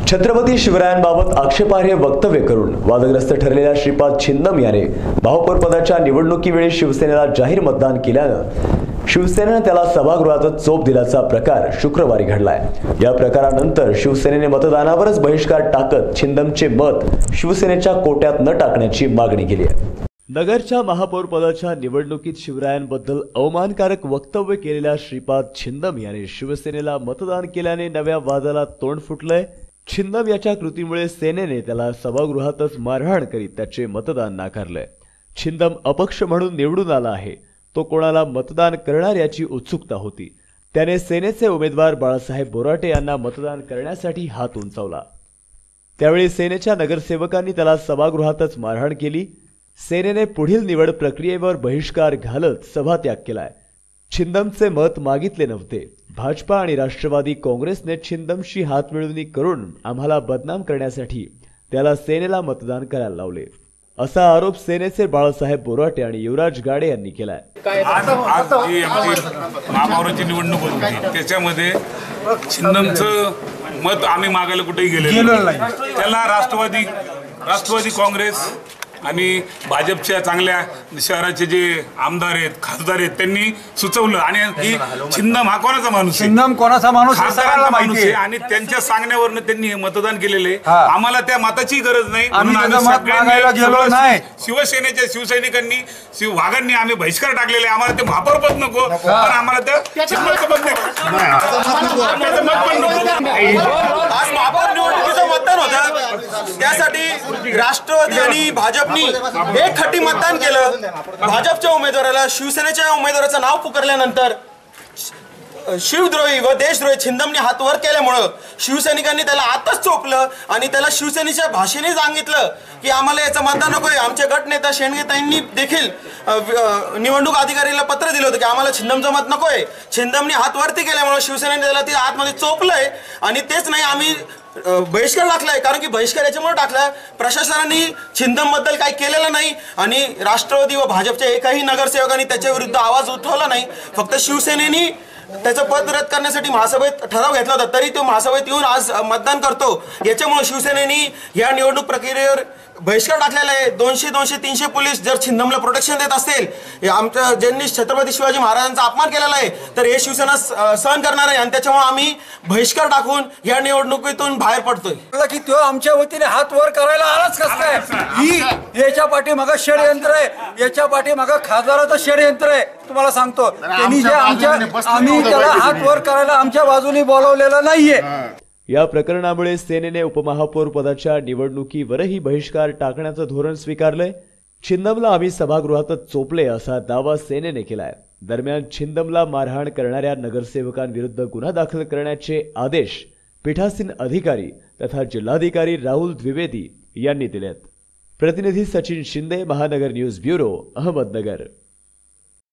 छत्रपती शिवरायांबाबत आक्षेपार्ह वक्तव्य करून वादग्रस्त ठरलेल्या श्रीपाद छिंदम याने महापौरपदाच्या निवडणुकीवेळी शिवसेनेला जाहीर मतदान केल्यानं शिवसेनेने त्याला सभागृहात चोप दिल्याचा प्रकार शुक्रवारी घडलाय। या प्रकारानंतर शिवसेनेने मतदानावरच बहिष्कार टाकत छिंदमचे मत शिवसेनेच्या कोट्यात न टाकण्याची मागणी केली आहे। नगरच्या महापौरपदाच्या निवडणुकीत शिवरायांबद्दल अवमानकारक वक्तव्य केलेल्या श्रीपाद छिंदम याने शिवसेनेला मतदान केल्याने नव्या वादाला तोंड फुटलंय। छिंदम याच्या कृतीमुळे सेनेने त्याला सभागृहातच मारहाण करीत त्याचे मतदान नाकारले। छिंदम अपक्ष म्हणून निवडून आला आहे, तो कोणाला मतदान करणार याची उत्सुकता होती। त्याने सेनेचे उमेदवार बाळासाहेब बोराटे यांना मतदान करण्यासाठी हात उंचावला। त्यावेळी सेनेच्या नगरसेवकांनी त्याला सभागृहातच मारहाण केली। सेनेने पुढील निवड प्रक्रियेवर बहिष्कार घालत सभात्याग केलाय। छिंदमचे मत मागितले नव्हते। भाजपा आणि राष्ट्रवादी काँग्रेसने छिंदमशी हातमिळवणी करून आम्हाला बदनाम करण्यासाठी त्याला सेनेला मतदान करायला लावले, असा आरोप सेनेचे बाळासाहेब बोराटे आणि युवराज गाडे यांनी केलाय। आज जी महापौराची निवडणूक होती त्याच्यामध्ये छिंदमचं मत आम्ही मागायला कुठेही गेलेलो नाही। त्याला राष्ट्रवादी काँग्रेस आणि भाजपच्या चांगल्या शहराचे जे आमदार आहेत, खासदार आहेत, त्यांनी सुचवलं आणि छिंदम हा कोणाचा माणूस आहे, छिंदम कोणाचा माणूस खासदारांचा माणूस आहे आणि त्यांच्या सांगण्यावरून त्यांनी मतदान केलेले। आम्हाला त्या मताची गरज नाही म्हणून आम्ही शिवसेनेच्या शिवसैनिकांनी वाघांनी आम्ही बहिष्कार टाकलेले। आम्हाला ते महापौर पद नको, पण आम्हाला त्या छिंदमचं पद नको। आज महापौर निवडणुकीचं मतदान होतं, त्यासाठी राष्ट्रवादी आणि भाजपनी एक खट्टी मतदान केलं। भाजपच्या उमेदवाराला शिवसेनेच्या उमेदवाराचं नाव पुकारल्यानंतर शिवद्रोही व देशद्रोही छिंदमने हात वर केल्यामुळं शिवसैनिकांनी त्याला आताच चोपलं आणि त्याला शिवसेनेच्या भाषेने सांगितलं की आम्हाला याचं मतदान नकोय। आमचे गटनेता शेंडगेताईंनी देखील निवडणूक अधिकाऱ्याला पत्र दिलं होतं की आम्हाला छिंदमचं मत नकोय। छिंदमने हात वरती केल्यामुळे शिवसेनेने त्याला ती आतमध्ये चोपलंय आणि तेच नाही आम्ही बहिष्कार टाकलाय, कारण की बहिष्कार याच्यामुळे टाकलाय प्रशासनाने छिंदम बद्दल काही केलेलं नाही आणि राष्ट्रवादी व भाजपच्या एकाही नगरसेवकांनी त्याच्या विरुद्ध आवाज उठवला नाही। फक्त शिवसेनेने त्याचं पद रद्द करण्यासाठी महासभेत ठराव घेतला होता, तरी तो महासभेत येऊन आज मतदान करतो। याच्यामुळे शिवसेनेने या निवडणूक प्रक्रियेवर बहिष्कार टाकलेला आहे। 200-300 पोलीस जर छिंदमला प्रोटेक्शन देत असतील, आमच्या ज्यांनी छत्रपती शिवाजी महाराजांचा अपमान केलेला आहे, तर हे शिवसेना सहन करणार आहे आणि त्याच्यामुळे आम्ही बहिष्कार टाकून या निवडणुकीतून बाहेर पडतोय। की तो आमच्या वतीने हात वर करायला आलाच कसं काय? ही याच्या पाठीमागं षडयंत्र आहे, याच्या पाठीमागं खासदाराचं षडयंत्र आहे। तुम्हाला सांगतो त्यांनी जे आम्ही त्याला हात वर करायला आमच्या बाजूने बोलवलेलं नाहीये। या प्रकरणामुळे सेनेने उपमहापौर पदाच्या निवडणुकीवरही बहिष्कार टाकण्याचं धोरण स्वीकारलंय। छिंदमला आम्ही सभागृहातच चोपले असा दावा सेनेने केलाय। दरम्यान छिंदमला मारहाण करणाऱ्या नगरसेवकांविरुद्ध गुन्हा दाखल करण्याचे आदेश पीठासीन अधिकारी तथा जिल्हाधिकारी राहुल द्विवेदी यांनी दिलेत। प्रतिनिधी सचिन शिंदे, महानगर न्यूज ब्युरो, अहमदनगर।